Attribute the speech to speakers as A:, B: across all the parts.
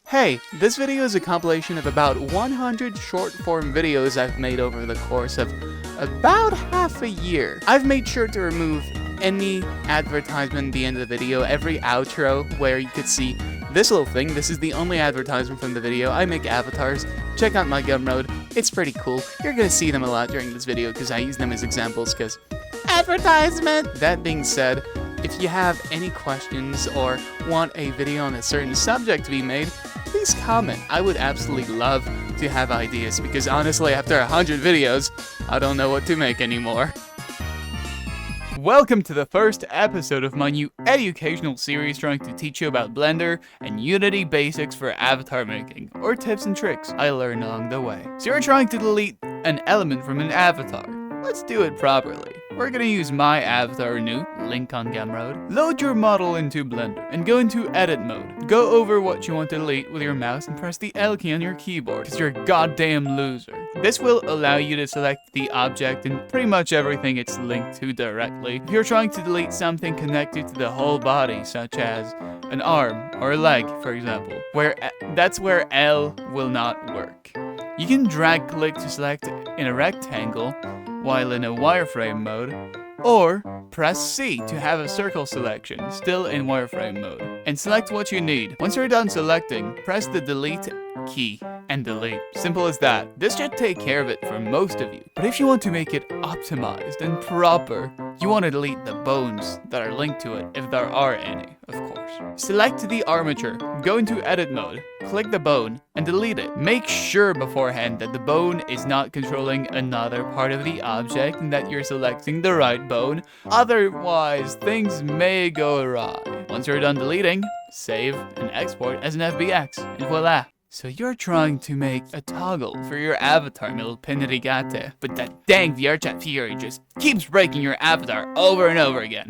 A: Hey, this video is a compilation of about 100 short-form videos I've made over the course of about half a year. I've made sure to remove any advertisement at the end of the video, every outro where you could see this little thing. This is the only advertisement from the video. I make avatars. Check out my Gumroad. It's pretty cool. You're gonna see them a lot during this video because I use them as examples because advertisement! That being said, if you have any questions or want a video on a certain subject to be made, please comment. I would absolutely love to have ideas because honestly, after 100 videos, I don't know what to make anymore. Welcome to the first episode of my new educational series trying to teach you about Blender and Unity basics for avatar making, or tips and tricks I learned along the way. So you're trying to delete an element from an avatar. Let's do it properly. We're gonna use my avatar new, link on Gumroad. Load your model into Blender and go into edit mode. Go over what you want to delete with your mouse and press the L key on your keyboard because you're a goddamn loser. This will allow you to select the object and pretty much everything it's linked to directly. If you're trying to delete something connected to the whole body, such as an arm or a leg, for example, that's where L will not work. You can drag click to select in a rectangle while in a wireframe mode, or press C to have a circle selection, still in wireframe mode, and select what you need. Once you're done selecting, press the delete key and delete. Simple as that. This should take care of it for most of you. But if you want to make it optimized and proper, you want to delete the bones that are linked to it, if there are any, of course. Select the armature, go into edit mode, click the bone, and delete it. Make sure beforehand that the bone is not controlling another part of the object and that you're selecting the right bone. Otherwise, things may go awry. Once you're done deleting, save and export as an FBX, and voila. So you're trying to make a toggle for your avatar, mi little pinnerigate, but that dang VRChatFury just keeps breaking your avatar over and over again.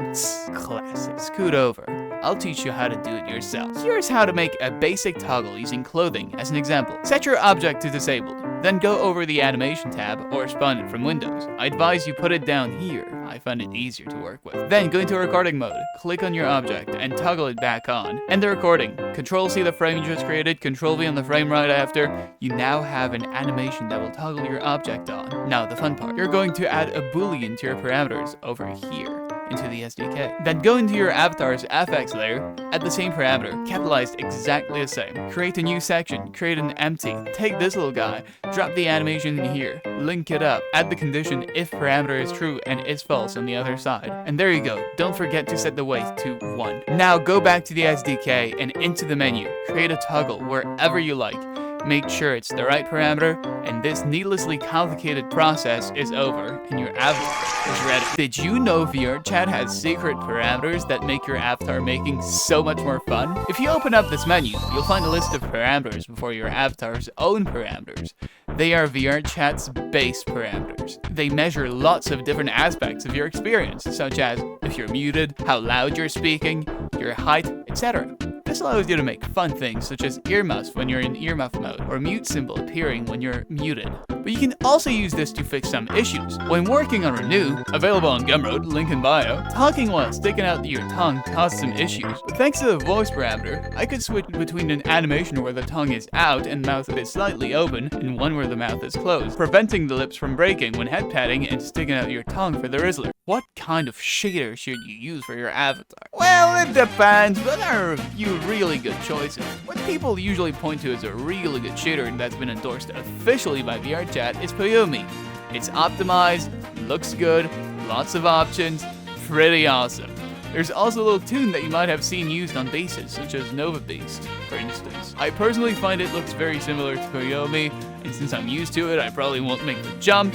A: Classic. Scoot over. I'll teach you how to do it yourself. Here's how to make a basic toggle using clothing as an example. Set your object to disabled, then go over the animation tab or spawn it from Windows. I advise you put it down here. I find it easier to work with. Then go into recording mode, click on your object and toggle it back on. End the recording. Control C the frame you just created, Control V on the frame right after. You now have an animation that will toggle your object on. Now the fun part. You're going to add a Boolean to your parameters over here into the SDK. Then go into your avatar's FX layer, add the same parameter, capitalized exactly the same. Create a new section, create an empty, take this little guy, drop the animation in here, link it up, add the condition if parameter is true and is false on the other side. And there you go, don't forget to set the weight to 1. Now go back to the SDK and into the menu, create a toggle wherever you like. Make sure it's the right parameter, and this needlessly complicated process is over, and your avatar is ready. Did you know VRChat has secret parameters that make your avatar making so much more fun? If you open up this menu, you'll find a list of parameters before your avatar's own parameters. They are VRChat's base parameters. They measure lots of different aspects of your experience, such as if you're muted, how loud you're speaking, your height, etc. This allows you to make fun things such as earmuffs when you're in earmuff mode, or mute symbol appearing when you're muted. But you can also use this to fix some issues. When working on Renew, available on Gumroad, link in bio, talking while sticking out your tongue caused some issues. But thanks to the voice parameter, I could switch between an animation where the tongue is out and mouth is slightly open, and one where the mouth is closed, preventing the lips from breaking when head patting and sticking out your tongue for the Rizzler. What kind of shader should you use for your avatar? Well, it depends, but there are a few really good choices. What people usually point to as a really good shader that's been endorsed officially by VRChat is Toony. It's optimized, looks good, lots of options, pretty awesome. There's also a little tune that you might have seen used on bases, such as Nova Beast, for instance. I personally find it looks very similar to Toony, and since I'm used to it, I probably won't make the jump,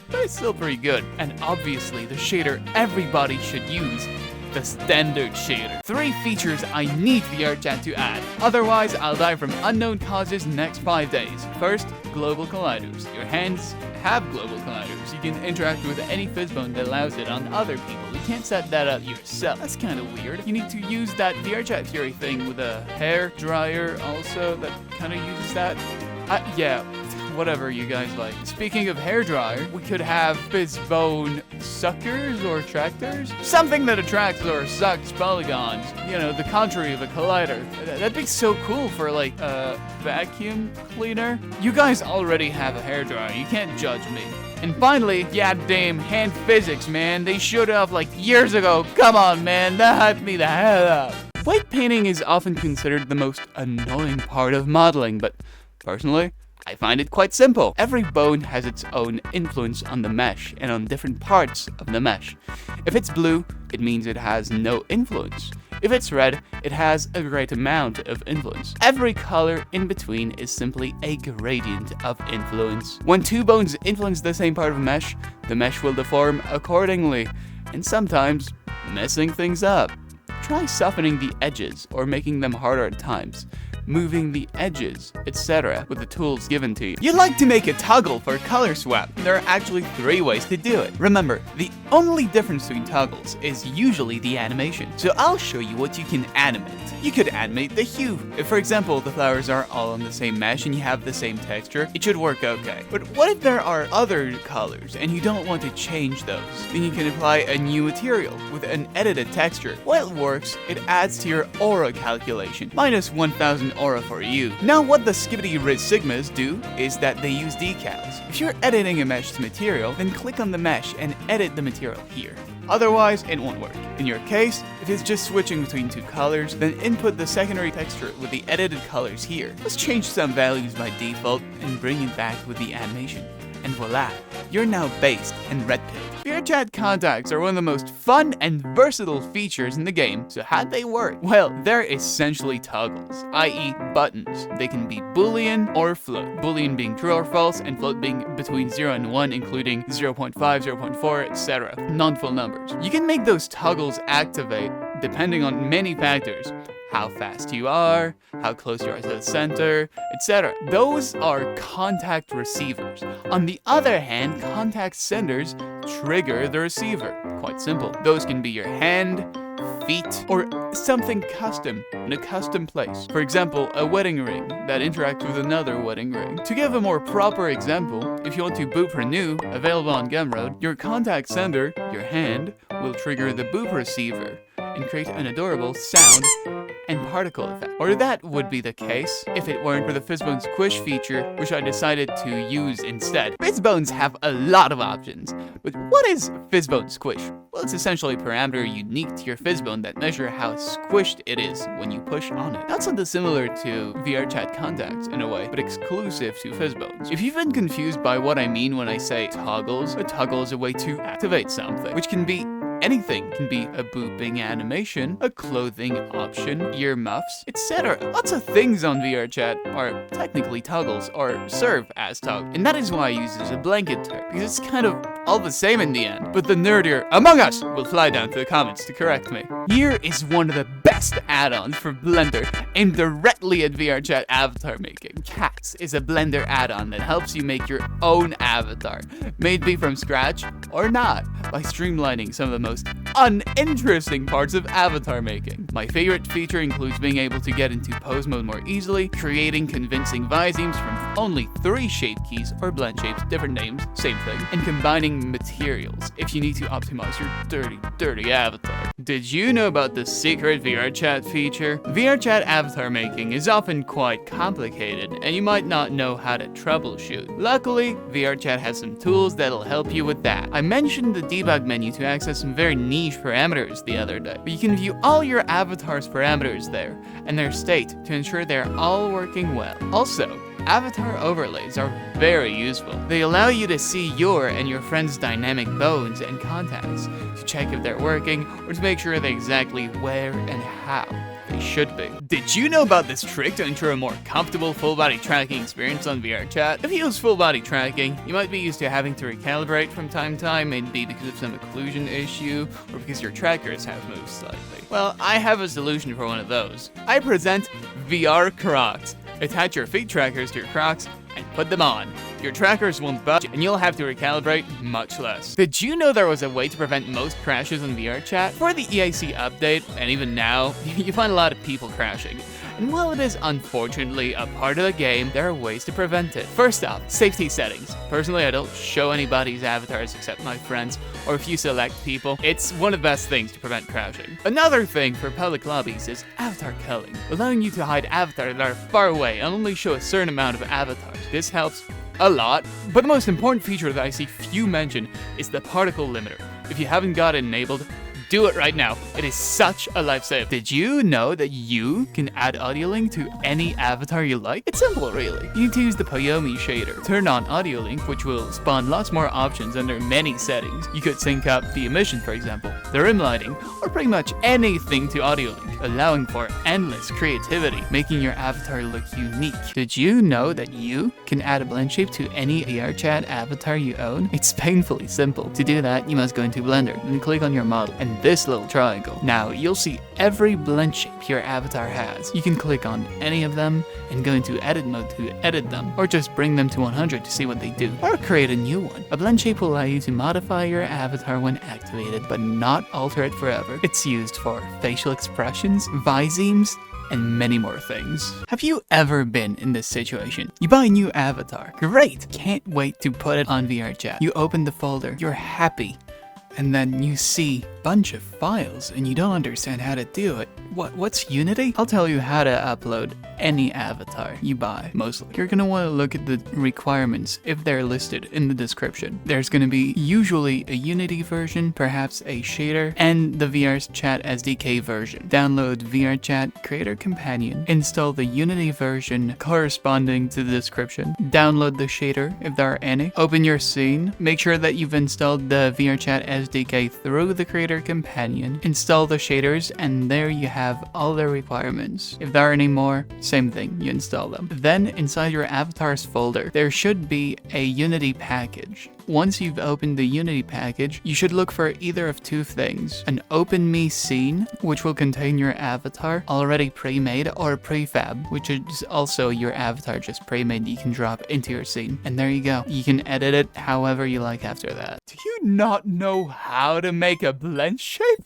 A: but it's still pretty good. And obviously, the shader everybody should use, the standard shader. 3 features I need VRChat to add, otherwise I'll die from unknown causes in the next 5 days. First, global colliders. Your hands have global colliders. You can interact with any Physbone that allows it on other people. You can't set that up yourself. That's kind of weird. You need to use that VRChatFury thing with a hair dryer also that kind of uses that. Yeah. whatever you guys like. Speaking of hairdryer, we could have Physbone suckers or tractors? Something that attracts or sucks polygons. You know, the contrary of a collider. That'd be so cool for like a vacuum cleaner. You guys already have a hairdryer, you can't judge me. And finally, goddamn hand physics, man. They showed off like years ago. Come on, man, that hyped me the hell up. White painting is often considered the most annoying part of modeling, but personally, I find it quite simple. Every bone has its own influence on the mesh and on different parts of the mesh. If it's blue, it means it has no influence. If it's red, it has a great amount of influence. Every color in between is simply a gradient of influence. When two bones influence the same part of the mesh will deform accordingly, and sometimes messing things up. Try softening the edges or making them harder at times, moving the edges, etc. with the tools given to you. You'd like to make a toggle for color swap. There are actually 3 ways to do it. Remember, the only difference between toggles is usually the animation. So I'll show you what you can animate. You could animate the hue. If, for example, the flowers are all on the same mesh and you have the same texture, it should work okay. But what if there are other colors and you don't want to change those? Then you can apply a new material with an edited texture. While it works, it adds to your aura calculation, minus 1000 aura for you. Now what the skibbity riz sigmas do is that they use decals. If you're editing a mesh to material, then click on the mesh and edit the material here. Otherwise, it won't work. In your case, if it's just switching between 2 colors, then input the secondary texture with the edited colors here. Let's change some values by default and bring it back with the animation. And voila, you're now based in red pill. VRChat contacts are one of the most fun and versatile features in the game, so how'd they work? Well, they're essentially toggles, i.e. buttons. They can be Boolean or float, Boolean being true or false, and float being between 0 and 1, including 0.5, 0.4, etc. Non-full numbers. You can make those toggles activate depending on many factors. How fast you are, how close you are to the center, etc. Those are contact receivers. On the other hand, contact senders trigger the receiver. Quite simple. Those can be your hand, feet, or something custom in a custom place. For example, a wedding ring that interacts with another wedding ring. To give a more proper example, if you want to boop renew, available on Gumroad, your contact sender, your hand, will trigger the boop receiver and create an adorable sound and particle effect. Or that would be the case if it weren't for the Physbone Squish feature, which I decided to use instead. Physbones have a lot of options, but what is Physbone Squish? Well, it's essentially a parameter unique to your Physbone that measure how squished it is when you push on it. That's something similar to VRChat contacts in a way, but exclusive to Physbones. If you've been confused by what I mean when I say toggles, a toggle is a way to activate something, which can be anything. Can be a booping animation, a clothing option, earmuffs, etc. Lots of things on VRChat are technically toggles or serve as toggles, and that is why I use it as a blanket term, because it's kind of all the same in the end. But the nerdier among us will fly down to the comments to correct me. Here is one of the best add-ons for Blender aimed directly at VRChat avatar making. Cats is a Blender add-on that helps you make your own avatar, made be from scratch or not, by streamlining some of the most uninteresting parts of avatar making. My favorite feature includes being able to get into pose mode more easily, creating convincing visemes from only 3 shape keys or blend shapes, different names, same thing, and combining materials if you need to optimize your dirty avatar. Did you know about the secret VRChat feature? VRChat avatar making is often quite complicated, and you might not know how to troubleshoot. Luckily, VRChat has some tools that'll help you with that. I mentioned the debug menu to access some very niche parameters the other day, but you can view all your avatar's parameters there, and their state to ensure they're all working well. Also, avatar overlays are very useful. They allow you to see your and your friend's dynamic bones and contacts, to check if they're working, or to make sure they're exactly where and how they should be. Did you know about this trick to ensure a more comfortable full body tracking experience on VRChat? If you use full body tracking, you might be used to having to recalibrate from time to time, maybe because of some occlusion issue, or because your trackers have moved slightly. Well, I have a solution for one of those. I present VR Crocs. Attach your feet trackers to your Crocs and put them on. Your trackers won't budge, and you'll have to recalibrate much less. Did you know there was a way to prevent most crashes in VRChat? For the EIC update, and even now, you find a lot of people crashing. And while it is unfortunately a part of the game, there are ways to prevent it. First off, safety settings. Personally, I don't show anybody's avatars except my friends, or a few select people. It's one of the best things to prevent crashing. Another thing for public lobbies is avatar culling, allowing you to hide avatars that are far away and only show a certain amount of avatars. This helps a lot, but the most important feature that I see few mention is the particle limiter. If you haven't got it enabled, do it right now. It is such a lifesaver. Did you know that you can add AudioLink to any avatar you like? It's simple, really. You need to use the Poyomi shader. Turn on AudioLink, which will spawn lots more options under many settings. You could sync up the emission, for example, the rim lighting, or pretty much anything to AudioLink, allowing for endless creativity, making your avatar look unique. Did you know that you can add a Blendshape to any VRChat avatar you own? It's painfully simple. To do that, you must go into Blender and click on your model and this little triangle. Now you'll see every blend shape your avatar has. You can click on any of them and go into edit mode to edit them, or just bring them to 100 to see what they do, or create a new one. A blend shape will allow you to modify your avatar when activated, but not alter it forever. It's used for facial expressions, visemes, and many more things. Have you ever been in this situation? You buy a new avatar. Great! Can't wait to put it on VRChat. You open the folder, you're happy, and then you see a bunch of files and you don't understand how to do it. What's Unity? I'll tell you how to upload any avatar you buy, mostly. You're gonna wanna look at the requirements if they're listed in the description. There's gonna be usually a Unity version, perhaps a shader, and the VRChat SDK version. Download VRChat Creator Companion, install the Unity version corresponding to the description, download the shader if there are any, open your scene, make sure that you've installed the VRChat SDK through the Creator Companion, install the shaders, and there you have all the requirements. If there are any more, same thing, you install them. Then inside your avatars folder, there should be a Unity package. Once you've opened the Unity package, you should look for either of two things: an Open Me scene, which will contain your avatar already pre-made, or a prefab, which is also your avatar just pre-made you can drop into your scene. And there you go. You can edit it however you like after that. Do you not know how to make a blend shape?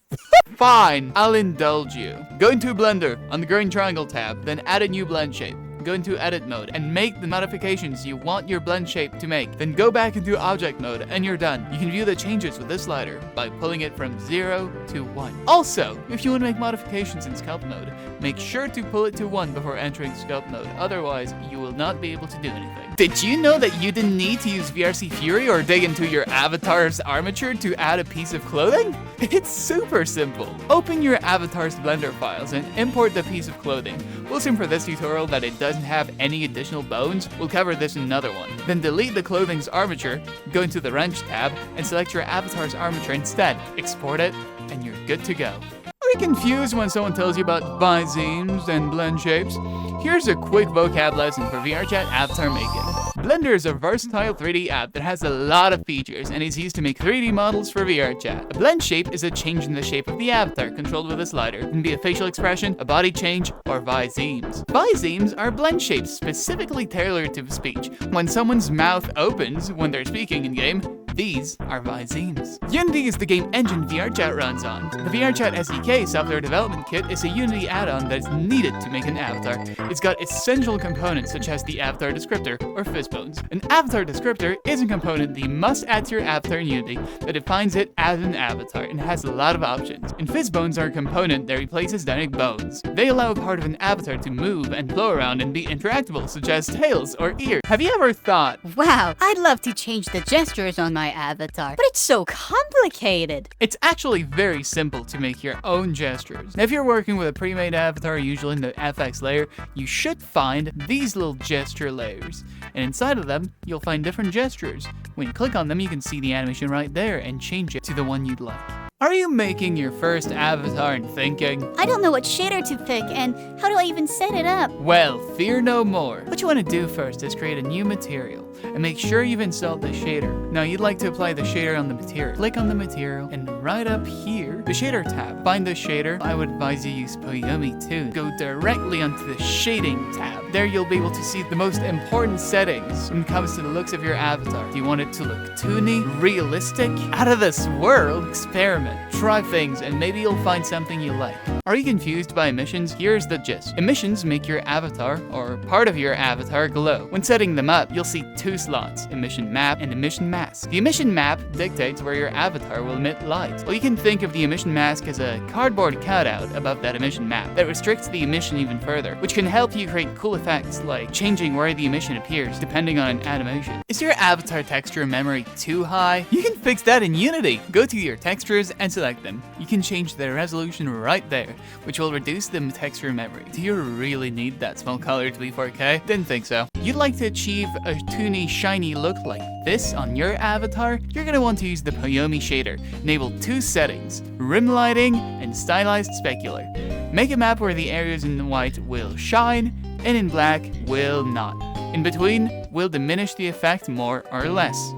A: Fine, I'll indulge you. Go into Blender on the green triangle tab, then add a new blend shape. Go into edit mode and make the modifications you want your blend shape to make. Then go back into object mode and you're done. You can view the changes with this slider by pulling it from 0 to 1. Also, if you want to make modifications in sculpt mode, make sure to pull it to 1 before entering sculpt mode. Otherwise, you will not be able to do anything. Did you know that you didn't need to use VRCFury or dig into your avatar's armature to add a piece of clothing? It's super simple. Open your avatar's Blender files and import the piece of clothing. We'll assume for this tutorial that it doesn't have any additional bones. We'll cover this in another one. Then delete the clothing's armature, go into the wrench tab, and select your avatar's armature instead. Export it, and you're good to go. Are you confused when someone tells you about visemes and blend shapes? Here's a quick vocab lesson for VRChat avatar making. Blender is a versatile 3D app that has a lot of features and is used to make 3D models for VRChat. A blend shape is a change in the shape of the avatar controlled with a slider. It can be a facial expression, a body change, or visemes. Visemes are blend shapes specifically tailored to speech. When someone's mouth opens when they're speaking in-game, these are visemes. Unity is the game engine VRChat runs on. The VRChat SDK software development kit is a Unity add-on that is needed to make an avatar. It's got essential components such as the avatar descriptor, or Physbones. An avatar descriptor is a component that you must add to your avatar in Unity that defines it as an avatar and has a lot of options. And Physbones are a component that replaces dynamic bones. They allow a part of an avatar to move and flow around and be interactable, such as tails or ears. Have you ever thought,
B: wow, I'd love to change the gestures on my avatar, but it's so complicated.
A: It's actually very simple to make your own gestures. Now, if you're working with a pre-made avatar, usually in the FX layer, you should find these little gesture layers. And inside of them, you'll find different gestures. When you click on them, you can see the animation right there and change it to the one you'd like. Are you making your first avatar and thinking,
B: I don't know what shader to pick, and how do I even set it up?
A: Well, fear no more. What you want to do first is create a new material and make sure you've installed the shader. Now, you'd like to apply the shader on the material. Click on the material, and right up here, the shader tab. Find the shader. I would advise you use Poyomi too. Go directly onto the shading tab. There you'll be able to see the most important settings when it comes to the looks of your avatar. Do you want it to look toony, realistic, out of this world? Experiment. Try things, and maybe you'll find something you like. Are you confused by emissions? Here's the gist. Emissions make your avatar, or part of your avatar, glow. When setting them up, you'll see two slots, emission map and emission mask. The emission map dictates where your avatar will emit light. Well, you can think of the emission mask as a cardboard cutout above that emission map that restricts the emission even further, which can help you create cool effects like changing where the emission appears depending on an animation. Is your avatar texture memory too high? You can fix that in Unity. Go to your textures and select them. You can change the resolution right there, which will reduce the texture memory. Do you really need that small color to be 4K? Didn't think so. You'd like to achieve a Toony shiny look like this on your avatar? You're gonna want to use the Poyomi shader. Enable two settings, rim lighting and stylized specular. Make a map where the areas in white will shine and in black will not. In between will diminish the effect more or less.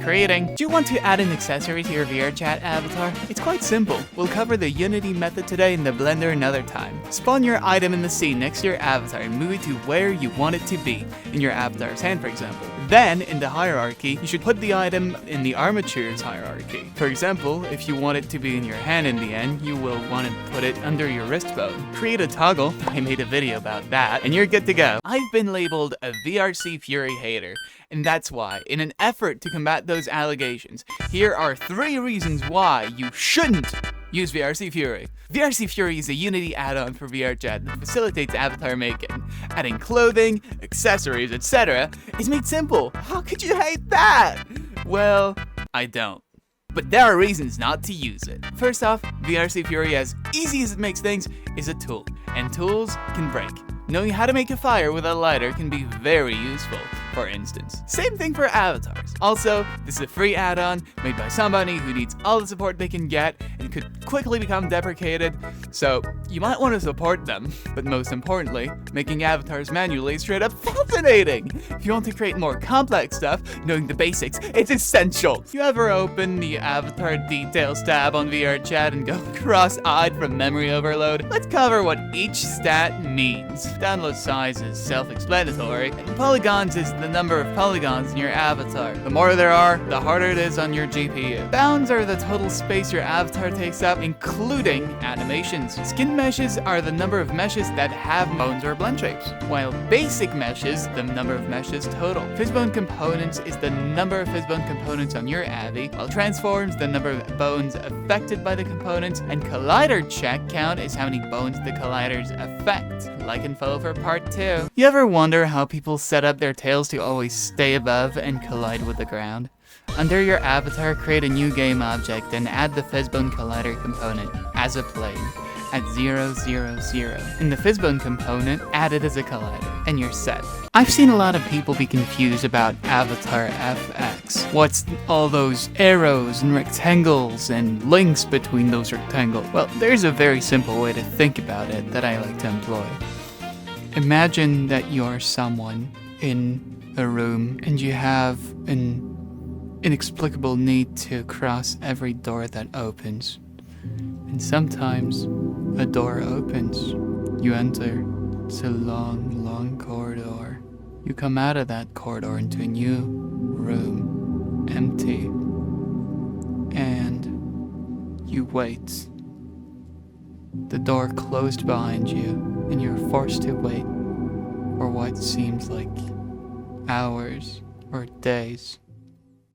A: Creating. Do you want to add an accessory to your VRChat avatar? It's quite simple. We'll cover the Unity method today in the Blender another time. Spawn your item in the scene next to your avatar and move it to where you want it to be, in your avatar's hand for example. Then, in the hierarchy, you should put the item in the armature's hierarchy. For example, if you want it to be in your hand in the end, you will want to put it under your wrist bone. Create a toggle, I made a video about that, and you're good to go. I've been labeled a VRCFury hater, and that's why, in an effort to combat those allegations, here are 3 reasons why you shouldn't use VRCFury. VRCFury is a Unity add-on for VRChat that facilitates avatar making. Adding clothing, accessories, etc. is made simple. How could you hate that? Well, I don't. But there are reasons not to use it. First off, VRCFury, as easy as it makes things, is a tool, and tools can break. Knowing how to make a fire with a lighter can be very useful, for instance. Same thing for avatars. Also, this is a free add-on made by somebody who needs all the support they can get and could quickly become deprecated, so you might want to support them. But most importantly, making avatars manually is straight up fascinating! If you want to create more complex stuff, knowing the basics is essential. You ever open the avatar details tab on VRChat and go cross-eyed from memory overload? Let's cover what each stat means. Download size is self-explanatory, and polygons is the number of polygons in your avatar. The more there are, the harder it is on your GPU. Bounds are the total space your avatar takes up, including animations. Skin meshes are the number of meshes that have bones or blend shapes, while basic meshes, the number of meshes total. Physbone components is the number of Physbone components on your Avi, while transforms the number of bones affected by the components, and collider check count is how many bones the colliders affect. Like and follow for part 2. You ever wonder how people set up their tails to always stay above and collide with the ground? Under your avatar, create a new game object and add the Physbone collider component as a plane at 0, 0, 0. And the Physbone component, add it as a collider, and you're set. I've seen a lot of people be confused about Avatar FX. What's all those arrows and rectangles and links between those rectangles? Well, there's a very simple way to think about it that I like to employ. Imagine that you're someone in a room and you have an inexplicable need to cross every door that opens. And sometimes a door opens. You enter. It's a long, long corridor. You come out of that corridor into a new room, empty. And you wait. The door closed behind you, and you're forced to wait for what seems like hours or days.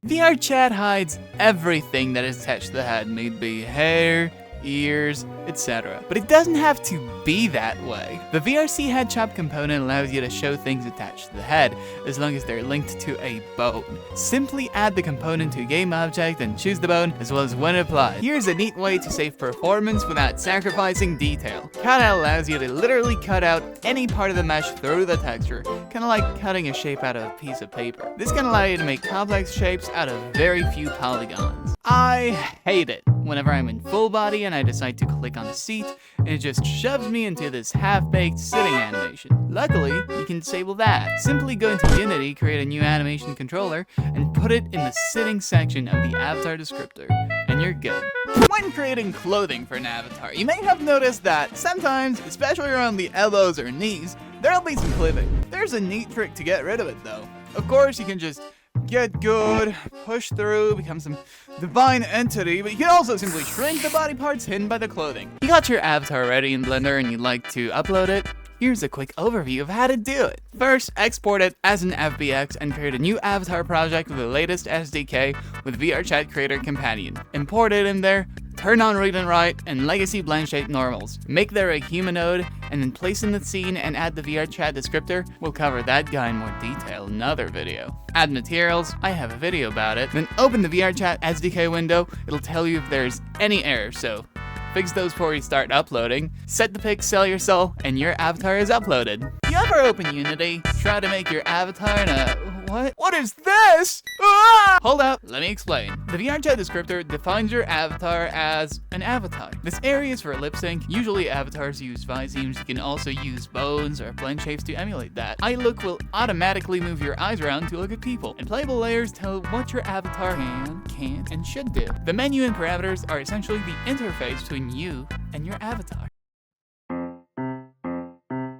A: VRChat hides everything that is attached to the head, may it be hair, ears, etc. But it doesn't have to be that way. The VRCHeadchop component allows you to show things attached to the head, as long as they're linked to a bone. Simply add the component to a game object and choose the bone, as well as when it applies. Here's a neat way to save performance without sacrificing detail. Cutout allows you to literally cut out any part of the mesh through the texture, kinda like cutting a shape out of a piece of paper. This can allow you to make complex shapes out of very few polygons. I hate it whenever I'm in full body and I decide to click on a seat, and it just shoves me into this half-baked sitting animation. Luckily, you can disable that. Simply go into Unity, create a new animation controller, and put it in the sitting section of the avatar descriptor, and you're good. When creating clothing for an avatar, you may have noticed that sometimes, especially around the elbows or knees, there'll be some clipping. There's a neat trick to get rid of it though. Of course, you can just get good, push through, become some divine entity, but you can also simply shrink the body parts hidden by the clothing. You got your avatar ready in Blender and you'd like to upload it? Here's a quick overview of how to do it. First, export it as an FBX and create a new avatar project with the latest SDK with VRChat Creator Companion. Import it in there, turn on read and write, and legacy Blendshape normals. Make there a humanoid, and then place in the scene and add the VRChat descriptor. We'll cover that guy in more detail in another video. Add materials, I have a video about it. Then open the VRChat SDK window, it'll tell you if there's any errors, so fix those before you start uploading. Set the pixel yourself, and your avatar is uploaded. You ever open Unity, try to make your avatar in a... What is this? Ah! Hold up, let me explain. The VRChat descriptor defines your avatar as an avatar. This area is for lip sync. Usually avatars use visemes. You can also use bones or Blendshapes to emulate that. EyeLook will automatically move your eyes around to look at people. And playable layers tell what your avatar can, can't, and should do. The menu and parameters are essentially the interface between you and your avatar.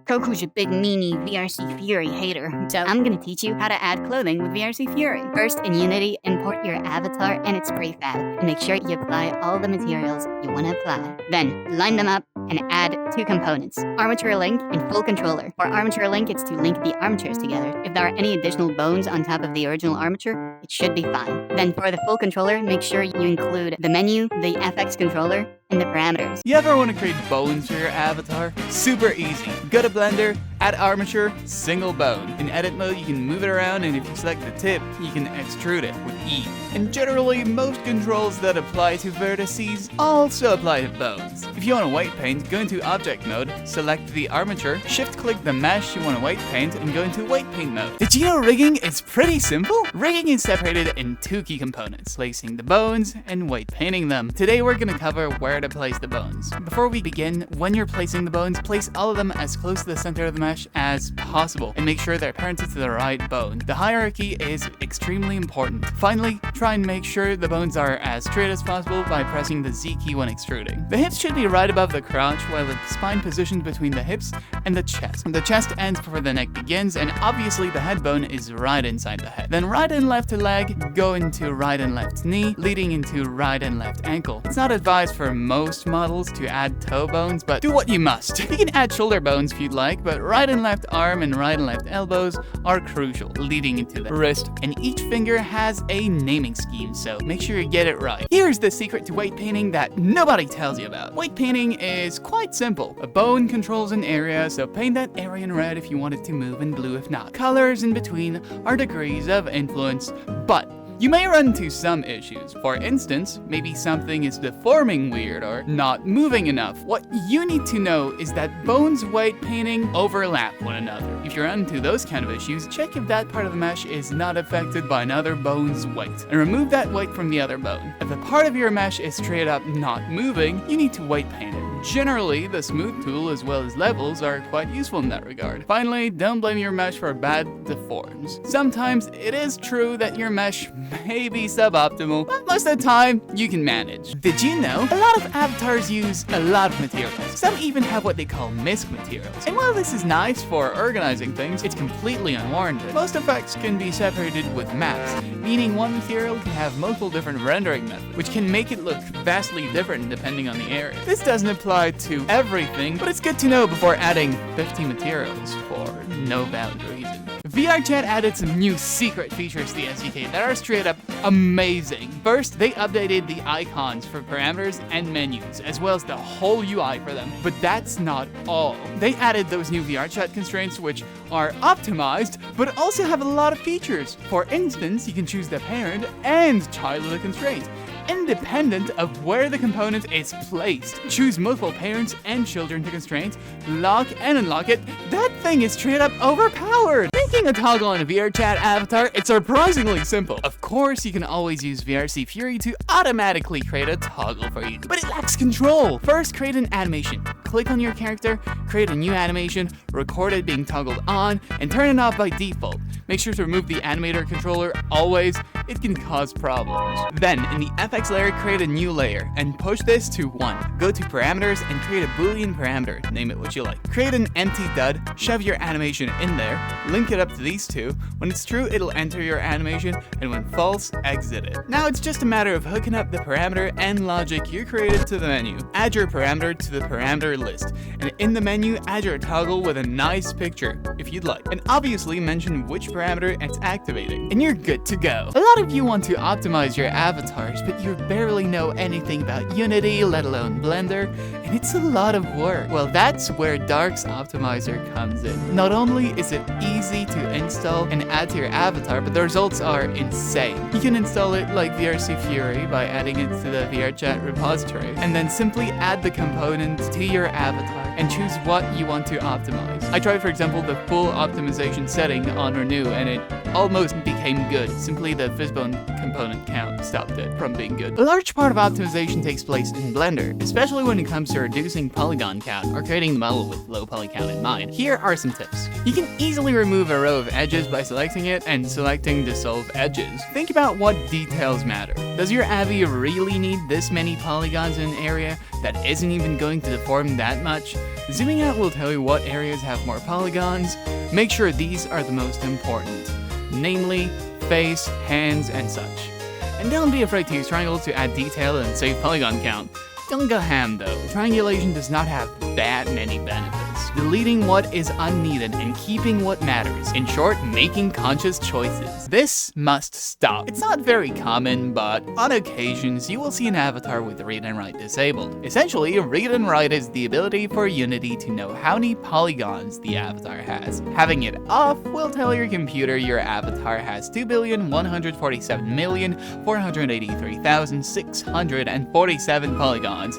B: Koku's a big meanie VRCFury hater, so I'm gonna teach you how to add clothing with VRCFury. First, in Unity, import your avatar and its prefab, and make sure you apply all the materials you want to apply. Then, line them up and add two components, armature link and full controller. For armature link, it's to link the armatures together. If there are any additional bones on top of the original armature, it should be fine. Then for the full controller, make sure you include the menu, the FX controller, and the parameters.
A: You ever want to create bones for your avatar? Super easy. Go to Blender, add armature, single bone. In edit mode, you can move it around, and if you select the tip, you can extrude it with E. And generally, most controls that apply to vertices also apply to bones. If you want to white paint, go into object mode, select the armature, shift-click the mesh you want to white paint, and go into white paint mode. Did you know rigging is pretty simple? Rigging is separated in two key components, placing the bones and white painting them. Today we're going to cover where to place the bones. Before we begin, when you're placing the bones, place all of them as close to the center of the mesh as possible, and make sure they're parented to the right bone. The hierarchy is extremely important. Finally, try and make sure the bones are as straight as possible by pressing the Z key when extruding. The hips should be right above the crotch, while the spine positioned between the hips and the chest. The chest ends before the neck begins, and obviously the head bone is right inside the head. Then right and left leg go into right and left knee, leading into right and left ankle. It's not advised for most models to add toe bones, but do what you must. You can add shoulder bones if you'd like, but right and left arm and right and left elbows are crucial, leading into the wrist, and each finger has a naming scheme, so make sure you get it right. Here's the secret to weight painting that nobody tells you about. Weight painting is quite simple. A bone controls an area, so paint that area in red if you want it to move, and blue if not. Colors in between are degrees of influence, but you may run into some issues. For instance, maybe something is deforming weird or not moving enough. What you need to know is that bones weight painting overlap one another. If you run into those kind of issues, check if that part of the mesh is not affected by another bone's weight, and remove that weight from the other bone. If a part of your mesh is straight up not moving, you need to weight paint it. Generally, the smooth tool as well as levels are quite useful in that regard. Finally, don't blame your mesh for bad deforms. Sometimes it is true that your mesh may be suboptimal, but most of the time, you can manage. Did you know? A lot of avatars use a lot of materials. Some even have what they call misc materials. And while this is nice for organizing things, it's completely unwarranted. Most effects can be separated with maps, meaning one material can have multiple different rendering methods, which can make it look vastly different depending on the area. This doesn't apply to everything, but it's good to know before adding 50 materials for no valid reason. VRChat added some new secret features to the SDK that are straight up amazing. First, they updated the icons for parameters and menus, as well as the whole UI for them. But that's not all. They added those new VRChat constraints, which are optimized, but also have a lot of features. For instance, you can choose the parent and child of the constraint, independent of where the component is placed. Choose multiple parents and children to constraint, lock and unlock it. That thing is straight up overpowered. Making a toggle on a VRChat avatar, it's surprisingly simple. Of course, you can always use VRCFury to automatically create a toggle for you, but it lacks control. First, create an animation. Click on your character, create a new animation, record it being toggled on, and turn it off by default. Make sure to remove the animator controller always. It can cause problems. Then, in the FX layer, create a new layer and push this to 1. Go to parameters and create a Boolean parameter. Name it what you like. Create an empty dud, shove your animation in there, link it up to these two. When it's true, it'll enter your animation, and when false, exit it. Now it's just a matter of hooking up the parameter and logic you created to the menu. Add your parameter to the parameter list, and in the menu, add your toggle with a nice picture, if you'd like. And obviously mention which parameter it's activating, and you're good to go. A lot of you want to optimize your avatars, but you barely know anything about Unity, let alone Blender, and it's a lot of work. Well, that's where Dark's Optimizer comes in. Not only is it easy to install and add to your avatar, but the results are insane. You can install it like VRCFury by adding it to the VRChat repository, and then simply add the component to your avatar and choose what you want to optimize. I tried, for example, the full optimization setting on Renew, and it almost became good. Simply the Physbone component count stopped it from being good. A large part of optimization takes place in Blender, especially when it comes to reducing polygon count or creating the model with low poly count in mind. Here are some tips. You can easily remove a row of edges by selecting it and selecting Dissolve Edges. Think about what details matter. Does your Avi really need this many polygons in an area that isn't even going to deform that much? Zooming out will tell you what areas have more polygons. Make sure these are the most important, namely face, hands, and such. And don't be afraid to use triangles to add detail and save polygon count. Don't go ham though. Triangulation does not have that many benefits. Deleting what is unneeded and keeping what matters. In short, making conscious choices. This must stop. It's not very common, but on occasions you will see an avatar with read and write disabled. Essentially, read and write is the ability for Unity to know how many polygons the avatar has. Having it off will tell your computer your avatar has 2,147,483,647 polygons.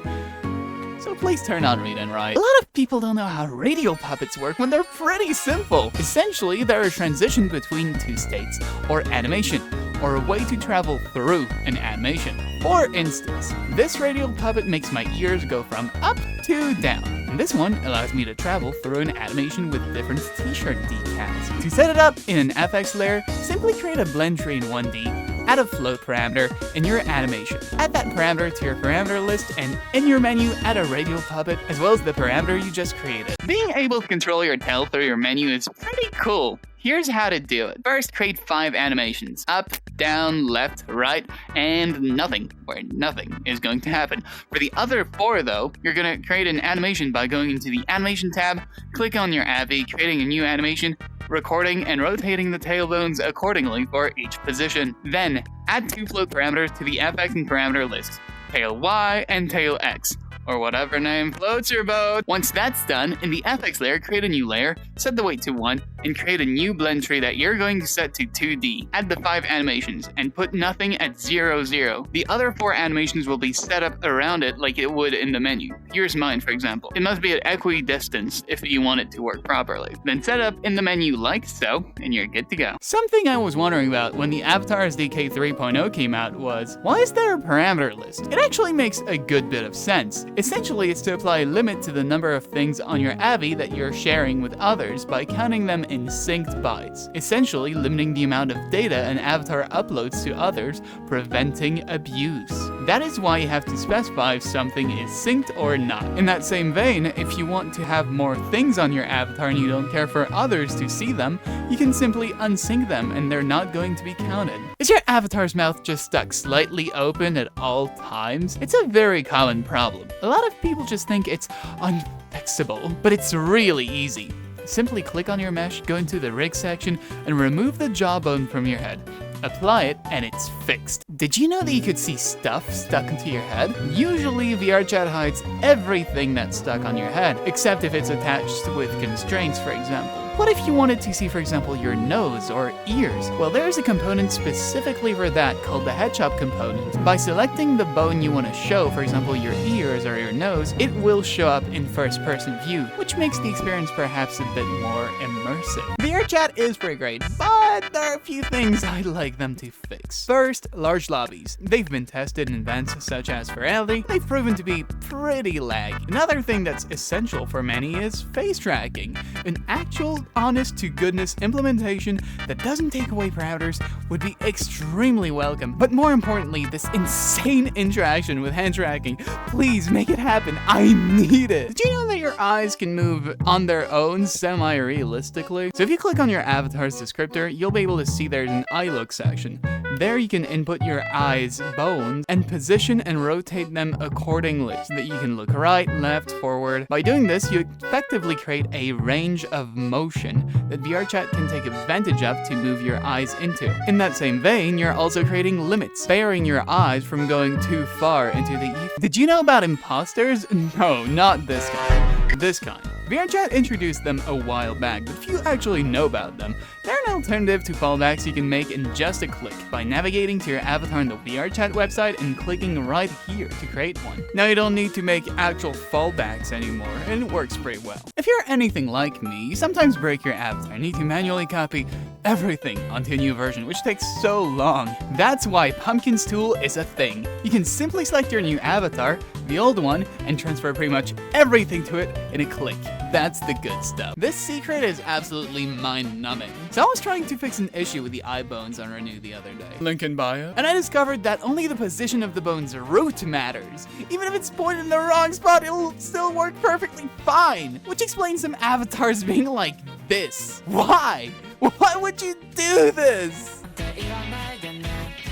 A: So please turn on read and write. A lot of people don't know how Radial Puppets work when they're pretty simple. Essentially, they're a transition between two states, or animation, or a way to travel through an animation. For instance, this Radial Puppet makes my ears go from up to down. And this one allows me to travel through an animation with different t-shirt decals. To set it up in an FX layer, simply create a blend tree in 1D, add a float parameter in your animation. Add that parameter to your parameter list, and in your menu, add a Radial Puppet as well as the parameter you just created. Being able to control your tail through your menu is pretty cool. Here's how to do it. First, create 5 animations. Up, down, left, right, and nothing, where nothing is going to happen. For the other 4 though, you're gonna create an animation by going into the Animation tab, click on your Avi, creating a new animation, recording and rotating the tailbones accordingly for each position. Then, add 2 float parameters to the FX and parameter list, tail Y and tail X, or whatever name floats your boat. Once that's done, in the FX layer, create a new layer, set the weight to 1, and create a new blend tree that you're going to set to 2D. Add the 5 animations, and put nothing at 0, 0. The other 4 animations will be set up around it like it would in the menu. Here's mine, for example. It must be at equidistance if you want it to work properly. Then set up in the menu like so, and you're good to go. Something I was wondering about when the Avatar SDK 3.0 came out was, why is there a parameter list? It actually makes a good bit of sense. Essentially, it's to apply a limit to the number of things on your Avi that you're sharing with others by counting them in synced bytes, essentially limiting the amount of data an avatar uploads to others, preventing abuse. That is why you have to specify if something is synced or not. In that same vein, if you want to have more things on your avatar and you don't care for others to see them, you can simply unsync them and they're not going to be counted. Is your avatar's mouth just stuck slightly open at all times? It's a very common problem. A lot of people just think it's unfixable, but it's really easy. Simply click on your mesh, go into the rig section, and remove the jawbone from your head. Apply it, and it's fixed. Did you know that you could see stuff stuck into your head? Usually, VRChat hides everything that's stuck on your head, except if it's attached with constraints, for example. What if you wanted to see, for example, your nose or ears? Well, there's a component specifically for that called the HeadChop component. By selecting the bone you want to show, for example, your ears or your nose, it will show up in first-person view, which makes the experience perhaps a bit more immersive. VRChat is pretty great, but but there are a few things I'd like them to fix. First, large lobbies. They've been tested in events such as Virality. They've proven to be pretty laggy. Another thing that's essential for many is face tracking. An actual, honest-to-goodness implementation that doesn't take away parameters would be extremely welcome. But more importantly, this insane interaction with hand tracking. Please make it happen. I need it. Did you know that your eyes can move on their own semi-realistically? So if you click on your avatar's descriptor, you'll be able to see there's an EyeLook section. There you can input your eyes' bones and position and rotate them accordingly so that you can look right, left, forward. By doing this, you effectively create a range of motion that VRChat can take advantage of to move your eyes into. In that same vein, you're also creating limits, sparing your eyes from going too far into the ether. Did you know about imposters? No, not this kind. This kind. VRChat introduced them a while back, but few actually know about them. They're an alternative to fallbacks you can make in just a click by navigating to your avatar on the VRChat website and clicking right here to create one. Now you don't need to make actual fallbacks anymore, and it works pretty well. If you're anything like me, you sometimes break your avatar and need to manually copy everything onto a new version, which takes so long. That's why Pumpkin's tool is a thing. You can simply select your new avatar, the old one, and transfer pretty much everything to it in a click. That's the good stuff. This secret is absolutely mind-numbing. So I was trying to fix an issue with the eye bones on Renew the other day. Link in bio. And I discovered that only the position of the bone's root matters. Even if it's pointed in the wrong spot, it'll still work perfectly fine. Which explains some avatars being like this. Why? Why would you do this?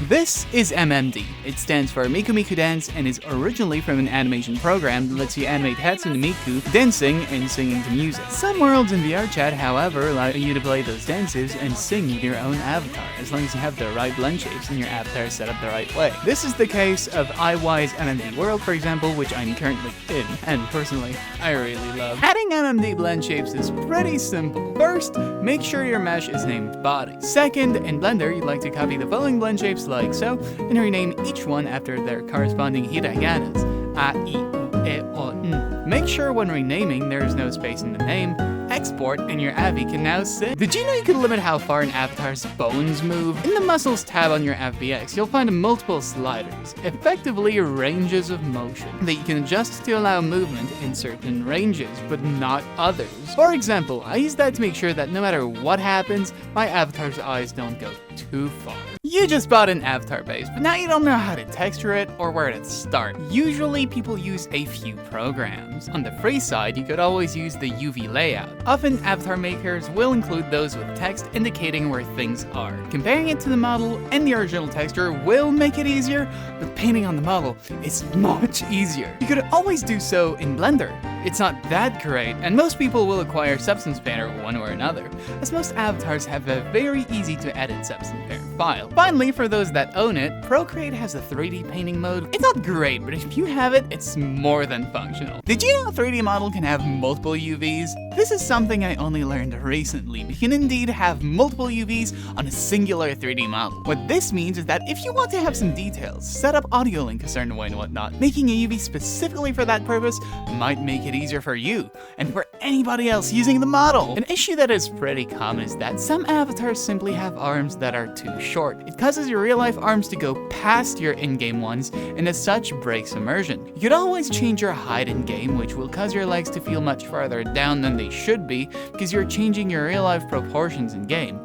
A: This is MMD. It stands for Miku Miku Dance and is originally from an animation program that lets you animate Hatsune Miku dancing and singing to music. Some worlds in VRChat, however, allow you to play those dances and sing with your own avatar, as long as you have the right blend shapes and your avatar set up the right way. This is the case of iWise MMD World, for example, which I'm currently in, and personally, I really love. Adding MMD Blendshapes is pretty simple. First, make sure your mesh is named Body. Second, in Blender, you'd like to copy the following blend shapes like so, and rename each one after their corresponding hiraganas. A, I, U, E, O, N. Make sure when renaming there is no space in the name. Export, and your Avi can now sing. Did you know you can limit how far an avatar's bones move? In the Muscles tab on your FBX, you'll find multiple sliders, effectively ranges of motion, that you can adjust to allow movement in certain ranges, but not others. For example, I use that to make sure that no matter what happens, my avatar's eyes don't go too far. You just bought an avatar base, but now you don't know how to texture it or where to start. Usually people use a few programs. On the free side, you could always use the UV layout. Often avatar makers will include those with text indicating where things are. Comparing it to the model and the original texture will make it easier, but painting on the model is much easier. You could always do so in Blender. It's not that great, and most people will acquire Substance Painter one way or another, as most avatars have a very easy to edit Substance Painter file. Finally, for those that own it, Procreate has a 3D painting mode. It's not great, but if you have it, it's more than functional. Did you know a 3D model can have multiple UVs? This is something I only learned recently, but you can indeed have multiple UVs on a singular 3D model. What this means is that if you want to have some details, set up AudioLink a certain way and whatnot, making a UV specifically for that purpose might make it easier for you and for anybody else using the model. An issue that is pretty common is that some avatars simply have arms that are too short. It causes your real-life arms to go past your in-game ones, and as such breaks immersion. You could always change your height in-game, which will cause your legs to feel much farther down than they should be because you're changing your real-life proportions in-game.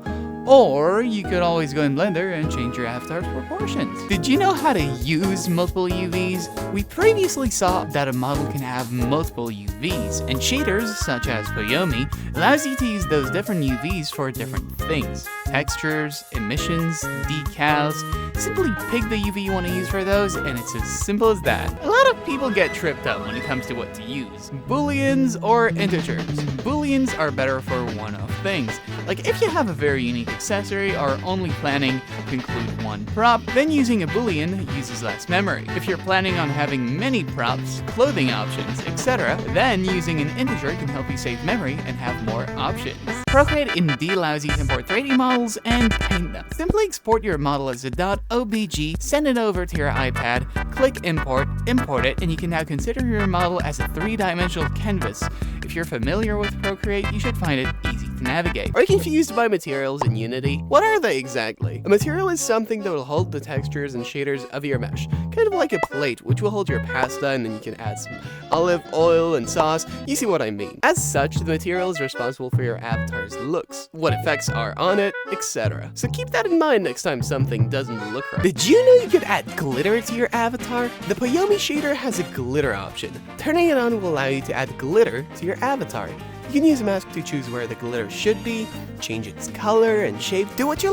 A: Or you could always go in Blender and change your avatar's proportions. Did you know how to use multiple UVs? We previously saw that a model can have multiple UVs, and shaders, such as Poyomi, allows you to use those different UVs for different things. Textures, emissions, decals. Simply pick the UV you want to use for those, and it's as simple as that. A lot of people get tripped up when it comes to what to use. Booleans or integers. Booleans are better for one-off things. Like if you have a very unique accessory or only planning to include one prop, then using a Boolean uses less memory. If you're planning on having many props, clothing options, etc., then using an integer can help you save memory and have more options. Procreate indeed allows you to import 3D models and paint them. Simply export your model as a .obj, send it over to your iPad, click import, import it, and you can now consider your model as a 3-dimensional canvas. If you're familiar with Procreate, you should find it easy to navigate. Are you confused by materials in Unity? What are they exactly? A material is something that will hold the textures and shaders of your mesh, kind of like a plate which will hold your pasta, and then you can add some olive oil and sauce. You see what I mean. As such, the material is responsible for your avatar's looks, what effects are on it, etc. So keep that in mind next time something doesn't look right. Did you know you could add glitter to your avatar? The Poyomi shader has a glitter option. Turning it on will allow you to add glitter to your avatar. You can use a mask to choose where the glitter should be, change its color and shape, do what you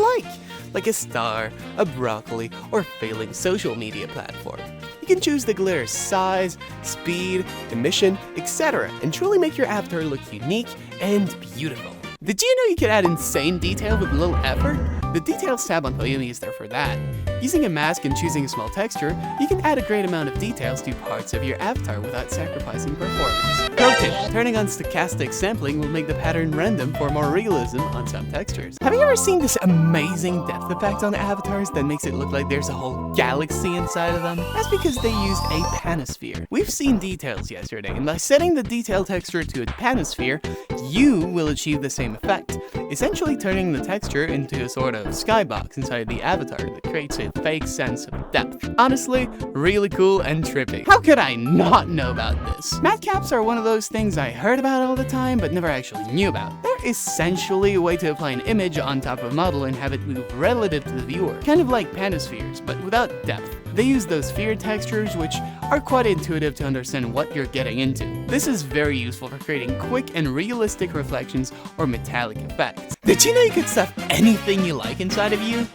A: like a star, a broccoli, or failing social media platform. You can choose the glitter's size, speed, emission, etc., and truly make your avatar look unique and beautiful. Did you know you could add insane detail with little effort? The Details tab on Poyomi is there for that. Using a mask and choosing a small texture, you can add a great amount of details to parts of your avatar without sacrificing performance. Pro tip, turning on stochastic sampling will make the pattern random for more realism on some textures. Have you ever seen this amazing depth effect on avatars that makes it look like there's a whole galaxy inside of them? That's because they used a panosphere. We've seen details yesterday, and by setting the detail texture to a panosphere, you will achieve the same effect, essentially turning the texture into a sort of skybox inside the avatar that creates a fake sense of depth. Honestly, really cool and trippy. How could I not know about this? Matcaps are one of those things I heard about all the time but never actually knew about. They're essentially a way to apply an image on top of a model and have it move relative to the viewer, kind of like panospheres, but without depth. They use those sphere textures, which are quite intuitive to understand what you're getting into. This is very useful for creating quick and realistic reflections or metallic effects. Did you know you could stuff anything you like inside of you?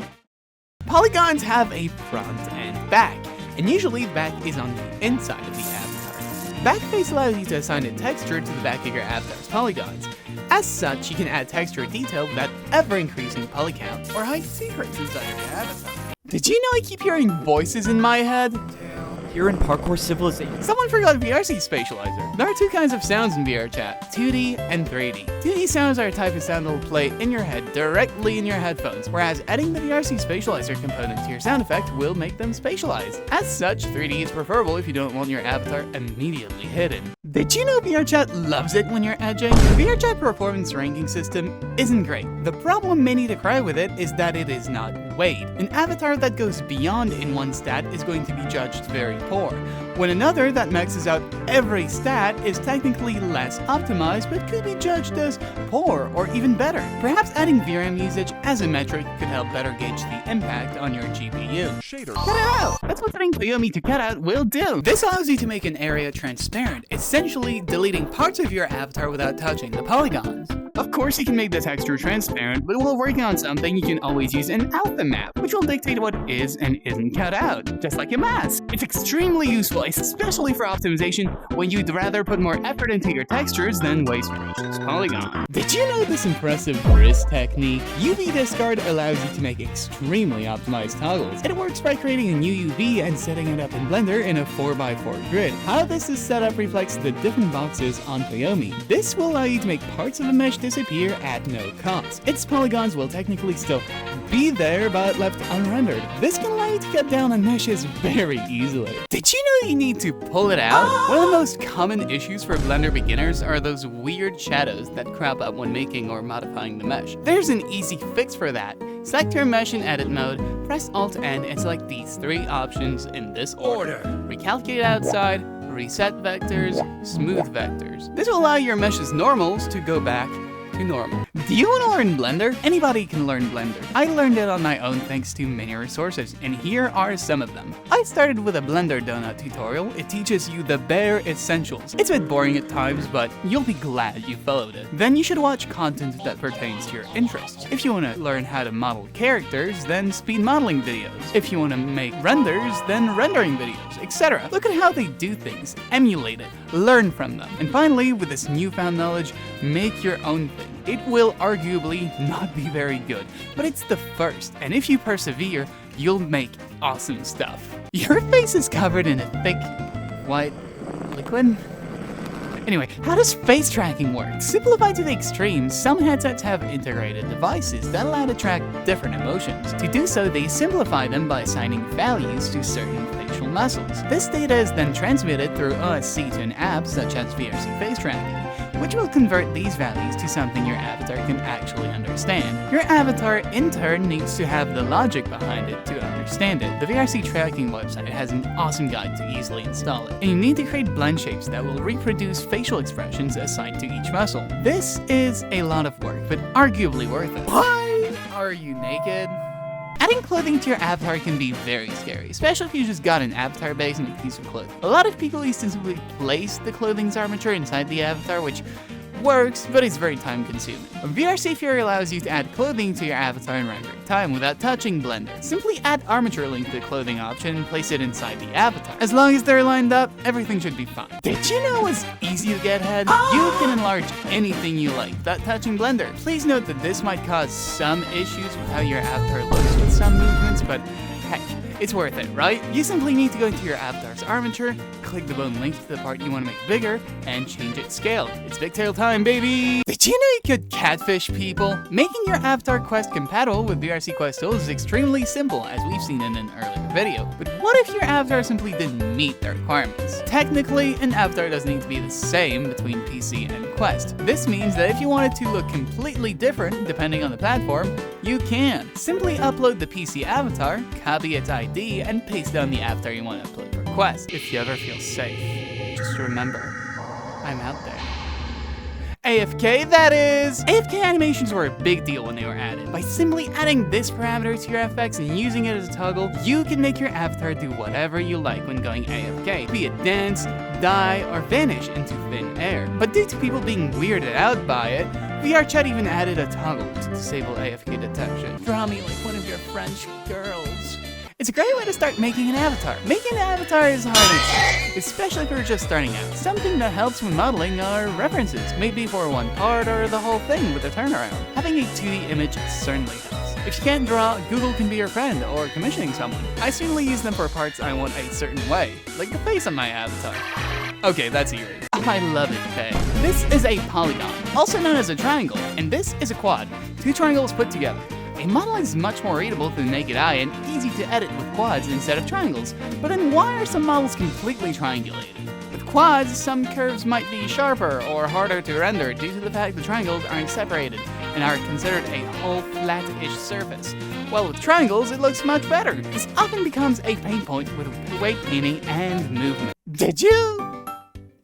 A: Polygons have a front and back, and usually back is on the inside of the avatar. Backface allows you to assign a texture to the back of your avatar's polygons. As such, you can add texture detail without ever increasing poly count or hide secrets inside of your avatar. Did you know I keep hearing voices in my head?
C: You're in Parkour Civilization.
A: Someone forgot VRC Spatializer. There are two kinds of sounds in VRChat, 2D and 3D. 2D sounds are a type of sound that will play in your head directly in your headphones, whereas adding the VRC Spatializer component to your sound effect will make them spatialize. As such, 3D is preferable if you don't want your avatar immediately hidden. Did you know VRChat loves it when you're edging? The VRChat performance ranking system isn't great. The problem many decry with it is that it is not weighed. An avatar that goes beyond in one stat is going to be judged very poor, when another that maxes out every stat is technically less optimized but could be judged as poor or even better. Perhaps adding VRM usage as a metric could help better gauge the impact on your GPU.
D: Shader.
A: Cut it out! That's what setting Poyomi to Cutout will do. This allows you to make an area transparent, essentially deleting parts of your avatar without touching the polygons. Of course, you can make the texture transparent, but while working on something, you can always use an alpha map, which will dictate what is and isn't cut out, just like a mask. It's extremely useful, especially for optimization, when you'd rather put more effort into your textures than waste precious polygon. Did you know this impressive wrist technique? UV discard allows you to make extremely optimized toggles. It works by creating a new UV and setting it up in Blender in a 4x4 grid. How this is set up reflects the different boxes on Poyomi. This will allow you to make parts of a mesh disappear at no cost. Its polygons will technically still be there but left unrendered. This can allow you to cut down on meshes very easily. Did you know you need to pull it out? One of the most common issues for Blender beginners are those weird shadows that crop up when making or modifying the mesh. There's an easy fix for that. Select your mesh in edit mode, press Alt-N and select these three options in this order. Recalculate outside, reset vectors, smooth vectors. This will allow your mesh's normals to go back to normal. Do you want to learn Blender? Anybody can learn Blender. I learned it on my own thanks to many resources, and here are some of them. I started with a Blender donut tutorial. It teaches you the bare essentials. It's a bit boring at times, but you'll be glad you followed it. Then you should watch content that pertains to your interests. If you want to learn how to model characters, then speed modeling videos. If you want to make renders, then rendering videos, etc. Look at how they do things, emulate it, learn from them. And finally, with this newfound knowledge, make your own thing. It will arguably not be very good, but it's the first, and if you persevere, you'll make awesome stuff. Your face is covered in a thick, white liquid? Anyway, how does face tracking work? Simplified to the extreme, some headsets have integrated devices that allow to track different emotions. To do so, they simplify them by assigning values to certain facial muscles. This data is then transmitted through OSC to an app such as VRC Face Tracking. which will convert these values to something your avatar can actually understand. Your avatar, in turn, needs to have the logic behind it to understand it. The VRC tracking website has an awesome guide to easily install it, and you need to create blend shapes that will reproduce facial expressions assigned to each muscle. This is a lot of work, but arguably worth it. Why are you naked? Adding clothing to your avatar can be very scary, especially if you just got an avatar base and a piece of clothing. A lot of people used to simply place the clothing's armature inside the avatar, which works, but it's very time consuming. VRCFury allows you to add clothing to your avatar in rendering time without touching Blender. Simply add armature link to the clothing option and place it inside the avatar. As long as they're lined up, everything should be fine. Did you know it's easy to get head? You can enlarge anything you like without touching Blender. Please note that this might cause some issues with how your avatar looks with some movements, but heck, it's worth it, right? You simply need to go into your avatar's armature, click the bone link to the part you want to make bigger, and change its scale. It's bigtail time, baby! Did you know you could catfish people? Making your avatar quest compatible with VRC Quest tools is extremely simple, as we've seen in an earlier video. But what if your avatar simply didn't meet the requirements? Technically, an avatar doesn't need to be the same between PC and Quest. This means that if you wanted to look completely different, depending on the platform, you can. Simply upload the PC avatar, copy its ID, and paste it on the avatar you want to upload for Quest. If you ever feel safe, just remember, I'm out there. AFK, that is! AFK animations were a big deal when they were added. By simply adding this parameter to your FX and using it as a toggle, you can make your avatar do whatever you like when going AFK, be it dance, die, or vanish into thin air. But due to people being weirded out by it, VRChat even added a toggle to disable AFK detection. Draw me like one of your French girls. It's a great way to start making an avatar. Making an avatar is hard, especially if you're just starting out. Something that helps with modeling are references, maybe for one part or the whole thing with a turnaround. Having a 2D image certainly helps. If you can't draw, Google can be your friend or commissioning someone. I certainly use them for parts I want a certain way, like the face on my avatar. Okay, that's eerie. I love it, Faye. This is a polygon, also known as a triangle, and this is a quad, two triangles put together. A model is much more readable to the naked eye and easy to edit with quads instead of triangles, but then why are some models completely triangulated? With quads, some curves might be sharper or harder to render due to the fact the triangles aren't separated and are considered a whole flat-ish surface. While with triangles, it looks much better. This often becomes a pain point with weight painting and movement. Did you?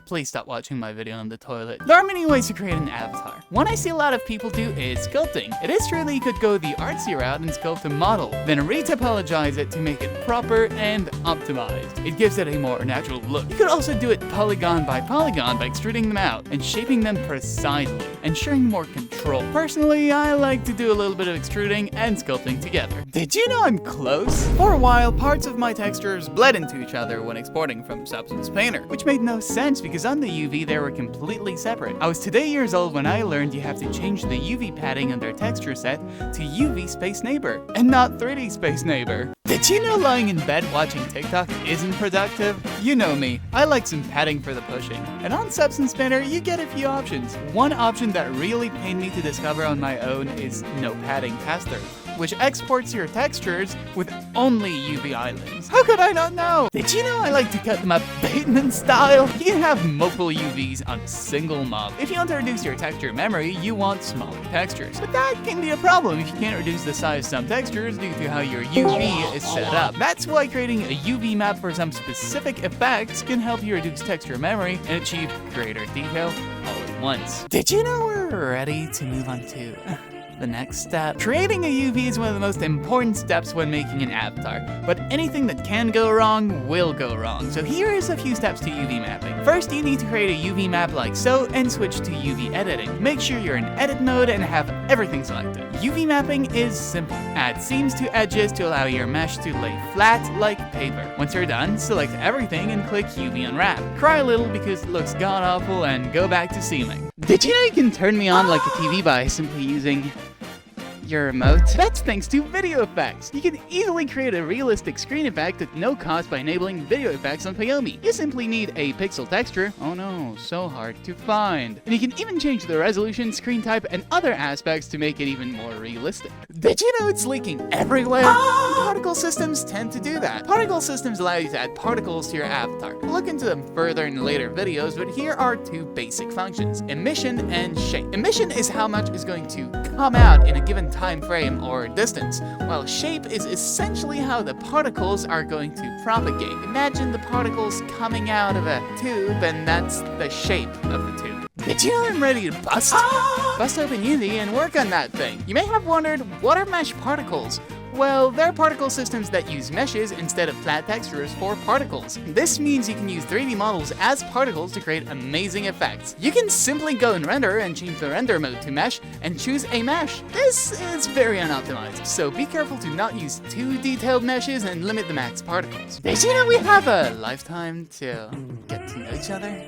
A: Please stop watching my video on the toilet. There are many ways to create an avatar. One I see a lot of people do is sculpting. It is true that you could go the artsy route and sculpt a model, then retopologize it to make it proper and optimized. It gives it a more natural look. You could also do it polygon by extruding them out and shaping them precisely, ensuring more control. Personally, I like to do a little bit of extruding and sculpting together. Did you know I'm close? For a while, parts of my textures bled into each other when exporting from Substance Painter, which made no sense because on the UV they were completely separate. I was today years old when I learned you have to change the UV padding on their texture set to UV Space Neighbor, and not 3D Space Neighbor. Did you know lying in bed watching TikTok isn't productive? You know me, I like some padding for the pushing. And on Substance Painter, you get a few options. One option that really pained me to discover on my own is No Padding Caster, which exports your textures with only UV islands. How could I not know? Did you know I like to cut them up Bateman style? You can have multiple UVs on a single mob. If you want to reduce your texture memory, you want smaller textures. But that can be a problem if you can't reduce the size of some textures due to how your UV is set up. That's why creating a UV map for some specific effects can help you reduce texture memory and achieve greater detail all at once. Did you know we're ready to move on to the next step? Creating a UV is one of the most important steps when making an avatar, but anything that can go wrong will go wrong. So here is a few steps to UV mapping. First, you need to create a UV map like so and switch to UV editing. Make sure you're in edit mode and have everything selected. UV mapping is simple. Add seams to edges to allow your mesh to lay flat like paper. Once you're done, select everything and click UV Unwrap. Cry a little because it looks god-awful and go back to seaming. Did you know you can turn me on like a TV by simply using your remote? That's thanks to video effects. You can easily create a realistic screen effect at no cost by enabling video effects on Pyomi. You simply need a pixel texture. Oh no, so hard to find. And you can even change the resolution, screen type, and other aspects to make it even more realistic. Did you know it's leaking everywhere? Particle systems tend to do that. Particle systems allow you to add particles to your avatar. We'll look into them further in later videos, but here are two basic functions: emission and shape. Emission is how much is going to come out in a given time frame or distance, while shape is essentially how the particles are going to propagate. Imagine the particles coming out of a tube, and that's the shape of the tube. Did you know I'm ready to bust? Bust open Unity and work on that thing. You may have wondered, what are mesh particles? Well, they're particle systems that use meshes instead of flat textures for particles. This means you can use 3D models as particles to create amazing effects. You can simply go in Render and change the render mode to mesh and choose a mesh. This is very unoptimized, so be careful to not use too detailed meshes and limit the max particles. Did you know we have a lifetime to get to know each other?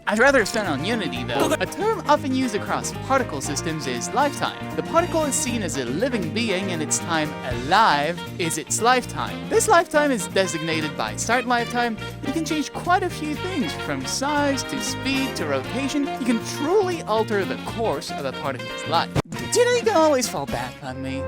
A: I'd rather start on Unity though. A term often used across particle systems is lifetime. The particle is seen as a living being and its time alive is its lifetime. This lifetime is designated by start lifetime. You can change quite a few things from size to speed to rotation. You can truly alter the course of a particle's life. Did you know you can always fall back on me?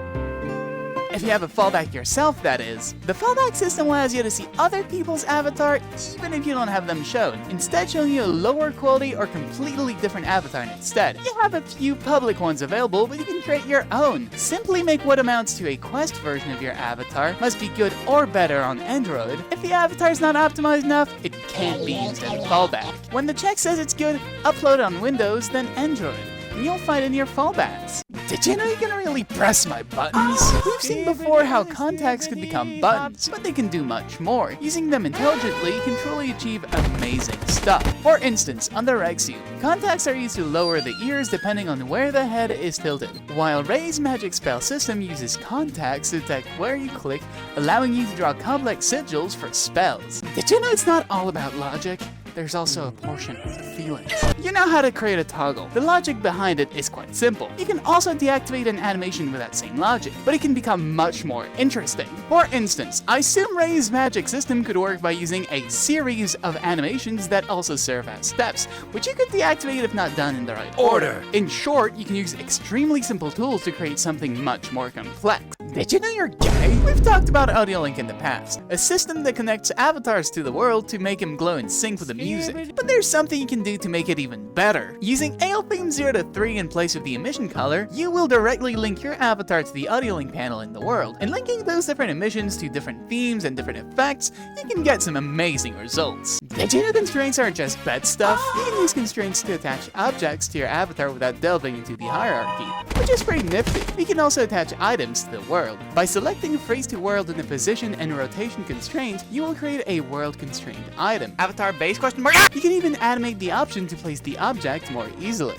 A: If you have a fallback yourself, that is. The fallback system allows you to see other people's avatar even if you don't have them shown, instead showing you a lower quality or completely different avatar instead. You have a few public ones available, but you can create your own. Simply make what amounts to a Quest version of your avatar must be good or better on Android. If the avatar is not optimized enough, it can't be used as a fallback. When the check says it's good, upload it on Windows, then Android, and you'll find it in your fallbacks. Did you know you can really press my buttons? We've seen before how contacts can become buttons, but they can do much more. Using them intelligently, you can truly achieve amazing stuff. For instance, on the Rexu, contacts are used to lower the ears depending on where the head is tilted, while Ray's magic spell system uses contacts to detect where you click, allowing you to draw complex sigils for spells. Did you know it's not all about logic? There's also a portion of the feelings. You know how to create a toggle. The logic behind it is quite simple. You can also deactivate an animation with that same logic, but it can become much more interesting. For instance, I assume Ray's magic system could work by using a series of animations that also serve as steps, which you could deactivate if not done in the right order. In short, you can use extremely simple tools to create something much more complex. Did you know you're gay? We've talked about AudioLink in the past, a system that connects avatars to the world to make them glow in sync with the music. But there's something you can do to make it even better. Using AL Theme 0 to 3 in place of the emission color, you will directly link your avatar to the AudioLink panel in the world. And linking those different emissions to different themes and different effects, you can get some amazing results. Did you know constraints aren't just bad stuff? You can use constraints to attach objects to your avatar without delving into the hierarchy, which is pretty nifty. You can also attach items to the world. By selecting Phrase to World in the position and rotation constraint, you will create a world-constrained item. Avatar base question mark? You can even animate the option to place the object more easily.